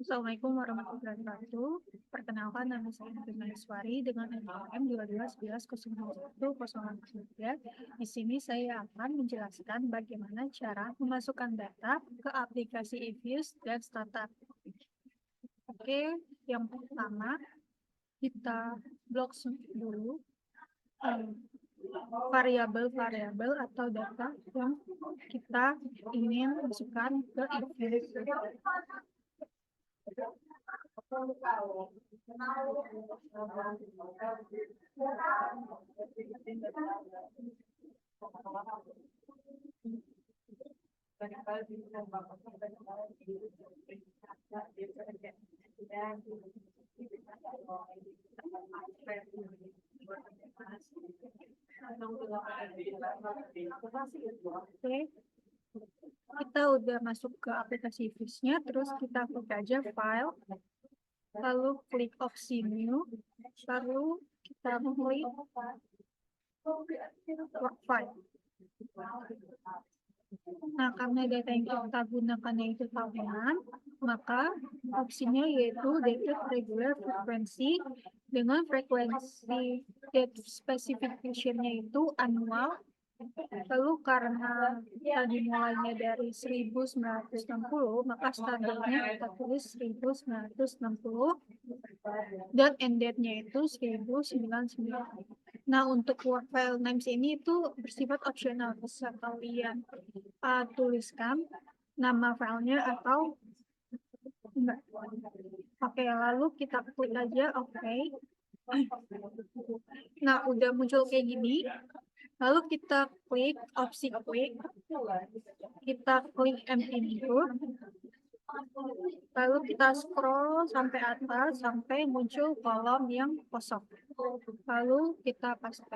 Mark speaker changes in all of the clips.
Speaker 1: Assalamualaikum warahmatullahi wabarakatuh. Perkenalkan, nama saya Nurina Iswari dengan NPM 22110103. Di sini saya akan menjelaskan bagaimana cara memasukkan data ke aplikasi eViews dan startup. Oke, yang pertama kita blok dulu variabel-variabel atau data yang kita ingin masukkan ke eViews. Oke, kita udah masuk ke aplikasi Eviewsnya, terus kita klik aja file, lalu klik opsi new, lalu kita klik work file. Nah, karena data yang kita gunakan itu tahunan, maka opsinya yaitu date regular frequency dengan frekuensi date specification-nya itu annual. Lalu karena tadi mulainya dari 1960, maka standarnya kita tulis 1960 dan end date-nya itu 1999. Nah, untuk work file names ini itu bersifat opsional, bisa kalian tuliskan nama filenya atau enggak. Oke, lalu kita klik aja oke. Nah, udah muncul kayak gini. Lalu kita klik opsi klik. Kita klik empty new. Lalu kita scroll sampai atas sampai muncul kolom yang kosong. Lalu kita paste.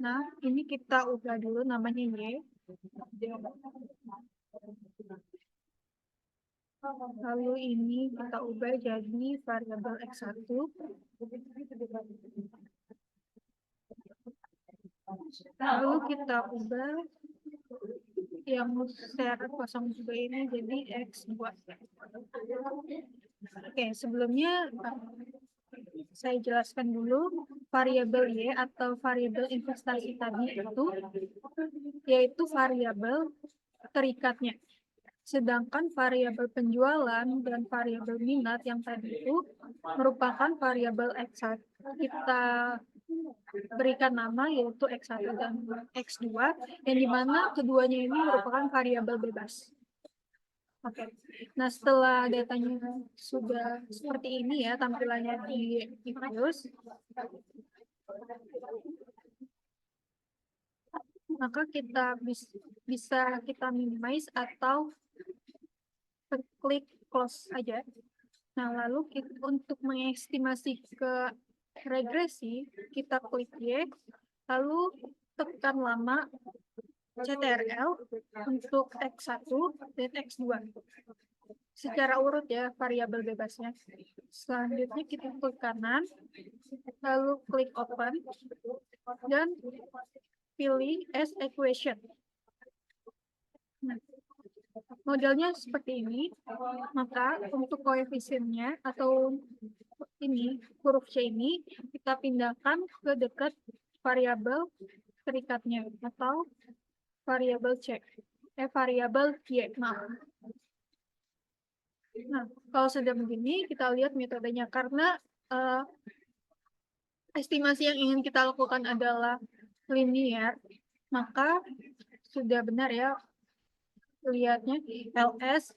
Speaker 1: Nah, ini kita ubah dulu namanya Y. Lalu ini kita ubah jadi variabel X1. Lalu kita ubah yang share 02 ini jadi X2. Oke, sebelumnya saya jelaskan dulu variabel Y atau variabel investasi tadi itu yaitu variabel terikatnya. Sedangkan variabel penjualan dan variabel minat yang tadi itu merupakan variabel X1. Kita berikan nama yaitu X1 dan X2, yang dimana keduanya ini merupakan variabel bebas. Oke, nah setelah datanya sudah seperti ini ya tampilannya di Eviews's, maka kita bisa kita minimize atau klik close aja. Nah, lalu untuk mengestimasi ke regresi, kita klik Y, lalu tekan lama CTRL untuk X1 dan X2. Secara urut ya, variabel bebasnya. Selanjutnya kita klik kanan, lalu klik open, dan pilih as equation. Nah, modelnya seperti ini, maka untuk koefisiennya atau ini huruf C ini kita pindahkan ke dekat variabel terikatnya atau variabel C, variabel Y, maaf. Nah, kalau sudah begini kita lihat metodenya karena estimasi yang ingin kita lakukan adalah linear, maka sudah benar ya lihatnya LS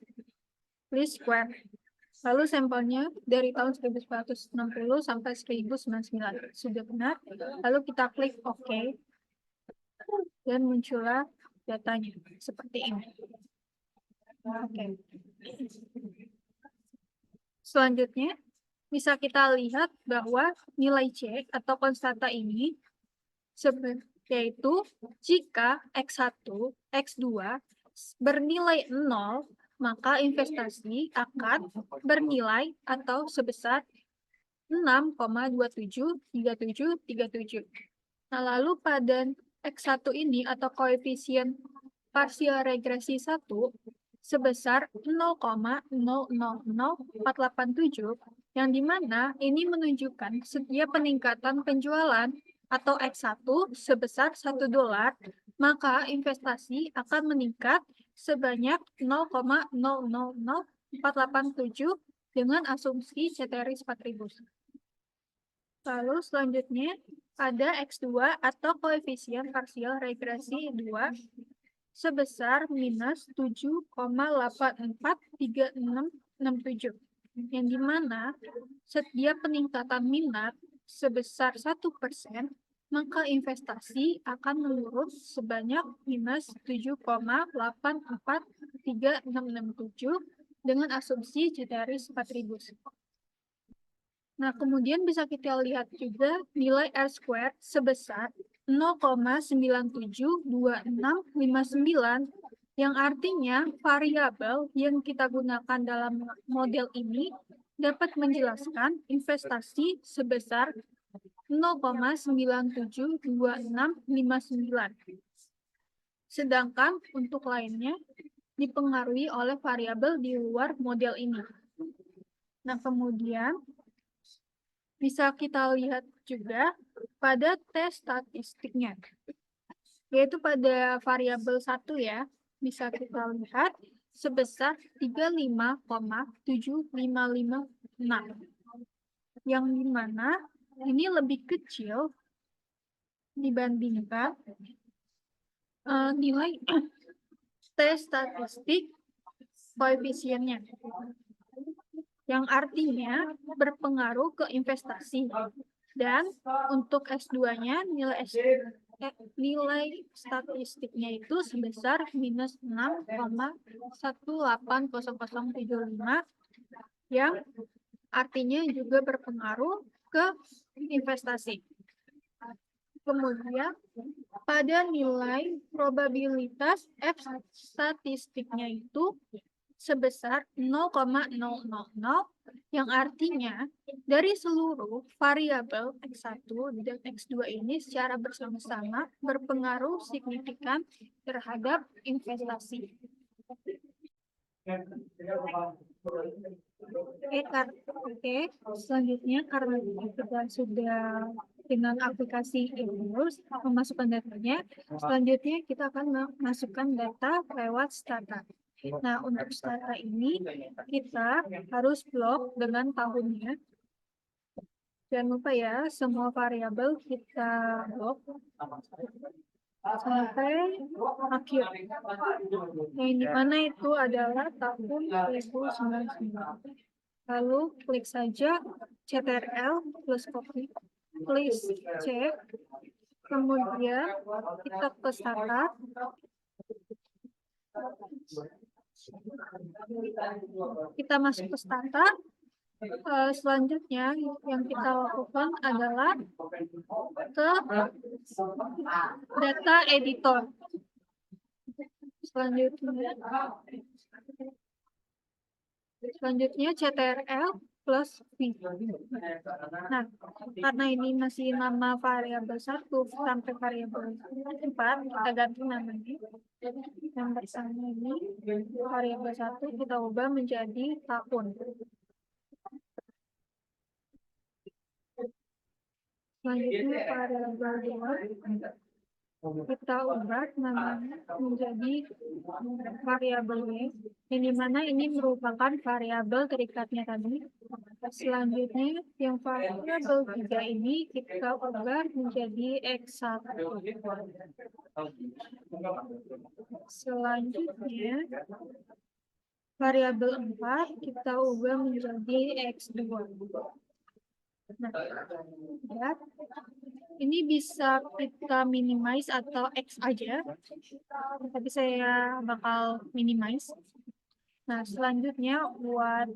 Speaker 1: least square. Lalu sampelnya dari tahun 1960 sampai 1999. Sudah benar. Lalu kita klik OK. Dan muncullah datanya seperti ini. Oke. Selanjutnya, bisa kita lihat bahwa nilai C atau konstanta ini yaitu jika X1, X2 bernilai 0, maka investasi akan bernilai atau sebesar 6,273737. Nah, lalu pada X1 ini atau koefisien parsial regresi 1, sebesar 0,000487, yang dimana ini menunjukkan setiap peningkatan penjualan atau X1 sebesar $1, maka investasi akan meningkat sebanyak 0,000487 dengan asumsi ceteris paribus. Lalu selanjutnya ada X2 atau koefisien parsial regresi 2 sebesar minus 7,843667, yang dimana setiap peningkatan minat sebesar 1%, maka investasi akan menurun sebanyak minus 7,843667 dengan asumsi ceteris paribus. Nah, kemudian bisa kita lihat juga nilai R squared sebesar 0,972659, yang artinya variabel yang kita gunakan dalam model ini dapat menjelaskan investasi sebesar 0,972659. Sedangkan untuk lainnya dipengaruhi oleh variabel di luar model ini. Nah, kemudian bisa kita lihat juga pada tes statistiknya, yaitu pada variabel 1 ya, bisa kita lihat sebesar 35,7556, yang dimana ini lebih kecil dibandingkan nilai tes statistik koefisiennya, yang artinya berpengaruh ke investasi. Dan untuk S2-nya nilai statistiknya itu sebesar minus 6,180075, yang artinya juga berpengaruh ke investasi. Kemudian pada nilai probabilitas F statistiknya itu sebesar 0,000, yang artinya dari seluruh variabel X1 dan X2 ini secara bersama-sama berpengaruh signifikan terhadap investasi. Oke, selanjutnya karena kita sudah dengan aplikasi Inus memasukkan datanya, selanjutnya kita akan memasukkan data lewat Stata. Nah, untuk Stata ini kita harus blok dengan tahunnya. Jangan lupa ya, semua variabel kita blok sampai akhir. Yang dimana itu adalah tahun 2099. Lalu klik saja CTRL plus copy, please cek. Kemudian kita ke Stata. Kita masuk ke Stata. Selanjutnya yang kita lakukan adalah ke data editor. Selanjutnya CTRL plus V. Nah, karena ini masih nama variabel 1 sampai variabel 4, kita ganti namanya. Yang pertama ini variabel 1 kita ubah menjadi tahun. Selanjutnya variabel 2 kita ubah namanya menjadi variabel Y, yang dimana ini merupakan variabel terikatnya tadi. Selanjutnya yang variabel 3 ini kita ubah menjadi X1. Selanjutnya variabel 4 kita ubah menjadi X2. Nah, ya, ini bisa kita minimize atau X aja, tapi saya bakal minimize. Nah, selanjutnya buat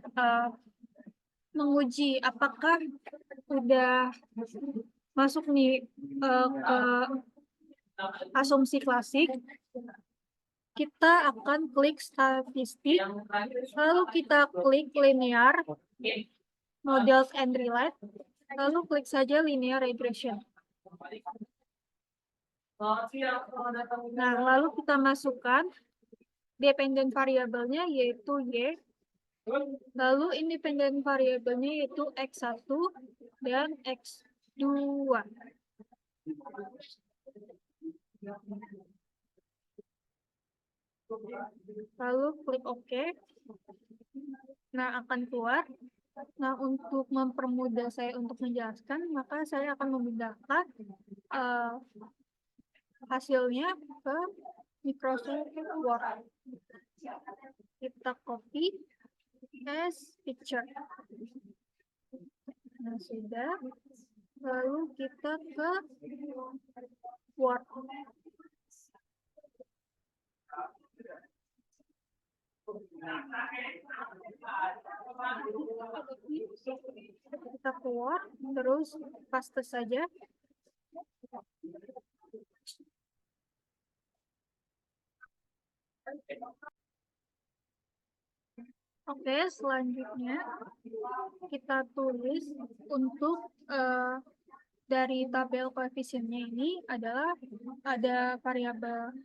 Speaker 1: menguji apakah udah masuk nih ke asumsi klasik, kita akan klik statistik, lalu kita klik linear models and relate, lalu klik saja linear regression. Nah, lalu kita masukkan dependent variabelnya yaitu Y, lalu independent variabelnya yaitu X1 dan X2. Lalu klik OK. Nah, akan keluar. Nah, untuk mempermudah saya untuk menjelaskan, maka saya akan memindahkan hasilnya ke Microsoft Word. Kita copy as picture. Nah, sudah. Lalu kita ke Word. Kita ke Word, terus paste saja. Oke, selanjutnya kita tulis untuk dari tabel koefisiennya ini adalah ada variabel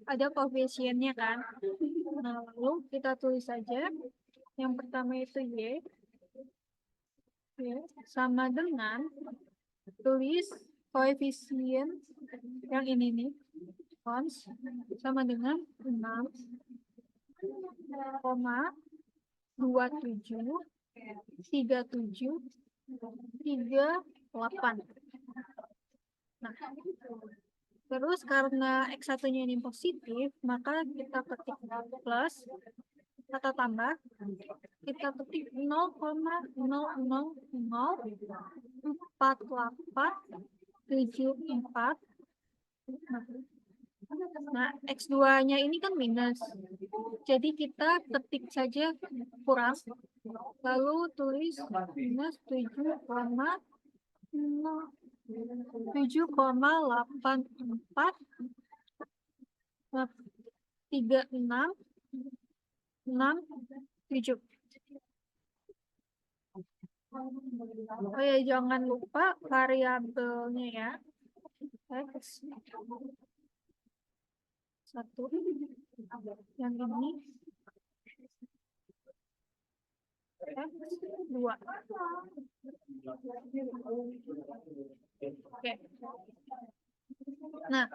Speaker 1: ada koefisiennya kan. Nah, lalu kita tulis saja yang pertama itu Y, sama dengan tulis koefisien yang ini nih, cons sama dengan 6,27 37 38. Nah, terus karena X1-nya ini positif, maka kita ketik plus atau tambah, kita ketik 0,0004874. Nah, X2-nya ini kan minus. Jadi kita ketik saja kurang. Lalu tulis minus 7,8667. Oh ya, jangan lupa variabelnya ya. X1 yang ini X2. Oke. Nah,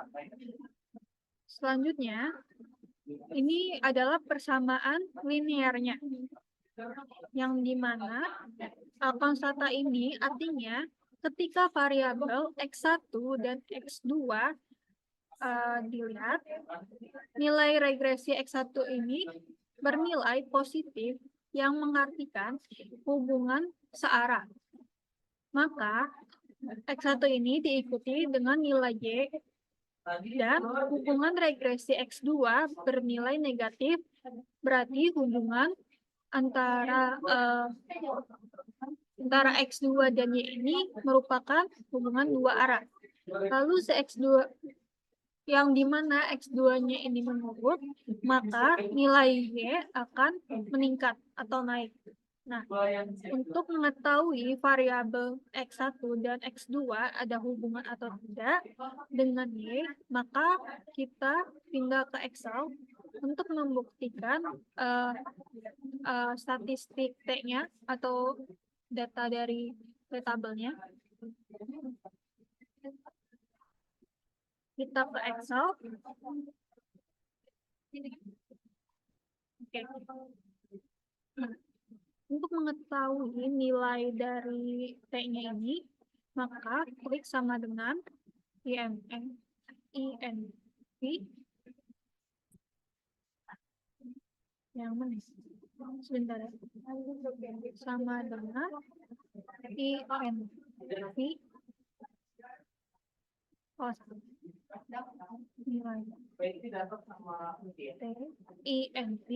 Speaker 1: selanjutnya ini adalah persamaan linearnya, yang dimana konstanta ini artinya ketika variabel X1 dan X2 dilihat, nilai regresi X1 ini bernilai positif yang mengartikan hubungan searah. Maka X1 ini diikuti dengan nilai Y dan hubungan regresi X2 bernilai negatif, berarti hubungan antara X2 dan Y ini merupakan hubungan dua arah. Lalu X2 yang dimana X2-nya ini menurun, maka nilai Y akan meningkat atau naik. Nah, untuk mengetahui variabel X1 dan X2 ada hubungan atau tidak dengan Y, maka kita pindah ke Excel untuk membuktikan statistik T-nya atau data dari tabelnya. Kita ke Excel. Oke. Nah, untuk mengetahui nilai dari T-nya ini, maka klik sama dengan INV yang mana? Sebentar ya. Sama dengan INV. Oh, nilai INV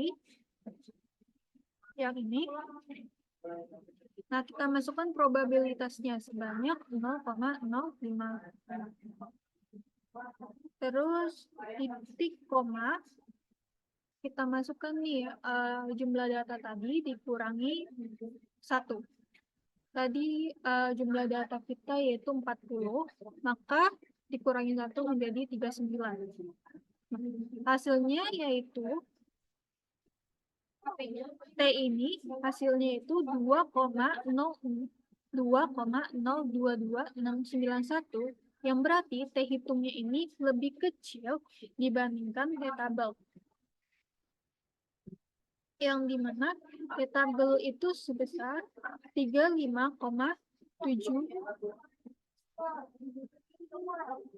Speaker 1: yang ini. Nah, kita masukkan probabilitasnya sebanyak 0,05. Terus titik koma, kita masukkan nih jumlah data tadi dikurangi 1. Tadi jumlah data kita yaitu 40, maka dikurangi 1 menjadi 39. Hasilnya yaitu T ini hasilnya itu 2,0222691, yang berarti T hitungnya ini lebih kecil dibandingkan T tabel. Yang dimana T tabel itu sebesar 35,7,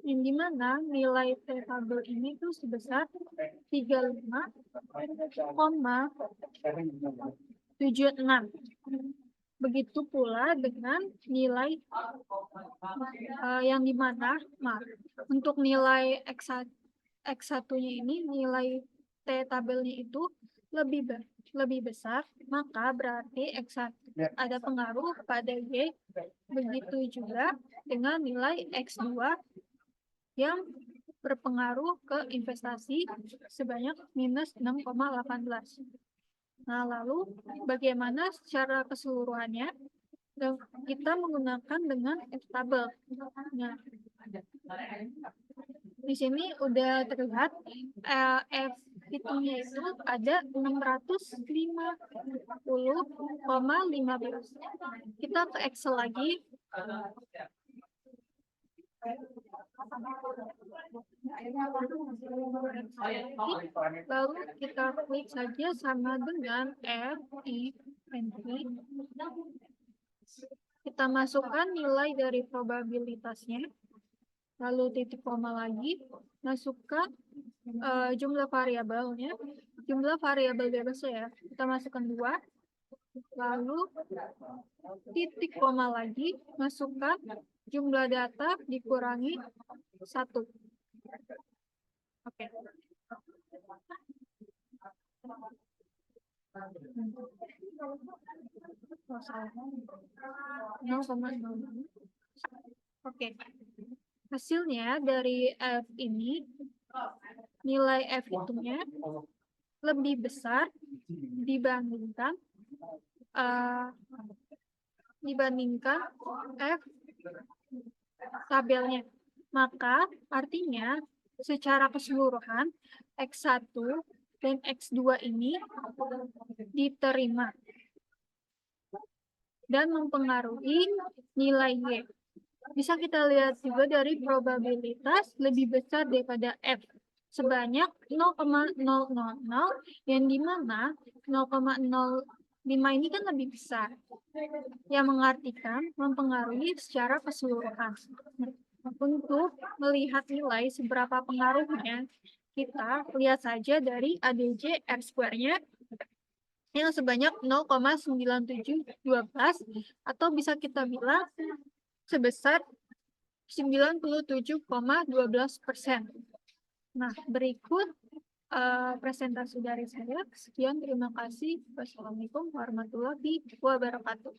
Speaker 1: yang dimana nilai T tabel ini tuh sebesar 35,76. Begitu pula dengan nilai yang dimana untuk nilai X1-nya ini, nilai T tabelnya itu lebih besar, maka berarti X1 ada pengaruh pada Y. Begitu juga dengan nilai X2 yang berpengaruh ke investasi sebanyak minus 6,18. Nah, lalu bagaimana secara keseluruhannya? Kita menggunakan dengan F tabel. Nah, di sini udah terlihat F hitungnya itu ada 650,15. Kita ke Excel lagi. Lalu kita klik saja sama dengan F, I, entry. Kita masukkan nilai dari probabilitasnya. Lalu titik koma lagi, masukkan jumlah variabelnya. Jumlah variabel bebas ya, kita masukkan 2. Lalu titik koma lagi, masukkan jumlah data dikurangi 1. Oke. Oke. Hasilnya dari F ini, nilai F hitungnya lebih besar dibandingkan F tabelnya. Maka artinya secara keseluruhan X1 dan X2 ini diterima dan mempengaruhi nilai Y. Bisa kita lihat juga dari probabilitas lebih besar daripada F sebanyak 0,000, yang dimana 0,05 ini kan lebih besar, yang mengartikan mempengaruhi secara keseluruhan. Untuk melihat nilai seberapa pengaruhnya, kita lihat saja dari ADJ R-square-nya yang sebanyak 0,9712, atau bisa kita bilang sebesar 97,12%. Nah, berikut presentasi dari saya. Sekian, terima kasih. Wassalamualaikum warahmatullahi wabarakatuh.